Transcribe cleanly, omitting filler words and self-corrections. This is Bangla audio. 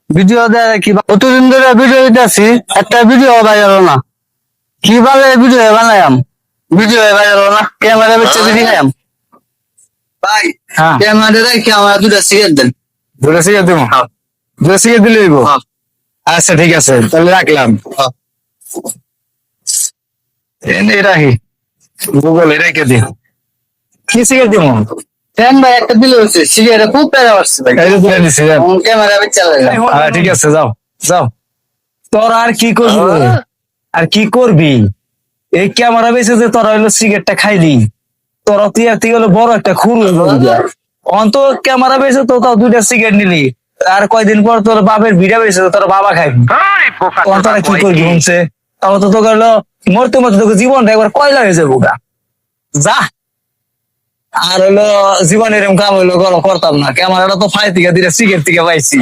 ভিডিও দেয় কি কতদিন ধরে ভিডিও দিতেছি, একটা ভিডিও ভাইরাল না। কিভাবে ভিডিও বানায়াম? ভিডিও ভাইরাল না, ক্যামেরা বেচে ভিডিও খাইয়াম। ভাই হ্যাঁ ক্যামেরা রেখে আমার দুটা সিগারেট দেন। দুটো সিগারেট দেবো, দুটো সিগারেট দিলে হইব। আচ্ছা ঠিক আছে, তাহলে রাখলাম। এই রাখি, গুগল রেখে দিন। কি সিগারেট দিব? দেন ভাই, একটা দিলে হচ্ছে। সিগারেট খুব প্যারা আসছে ভাই। এই যে তুলে নিছি, যান। ক্যামেরা বেচে ঠিক আছে, যাও যাও। তোর আর কি করবি, আর কি করবি? এই ক্যামেরা বেঁচে যে তোরা হইলো সিগারেটটা খাইলি, তোরা তুই হলো বড় একটা খুন অন্ত ক্যামেরা বেঁচে তো তাও দুইটা সিগারেট নিলি, আর কয়দিন পর তোর বাপের ভিড়া বেঁচে তোর বাবা খাইবি। তখন তোরা কি করবি শুনছে? তাও তো তোকে হলো মরতে মরতে তোকে জীবনটা একবার কয়লা হয়ে যাবো গা। যা, আর হলো জীবনের এরকম কাম হইলো করতাম না। ক্যামেরাটা তো ফাই থেকে দিলে সিগারেট থেকে পাইছি।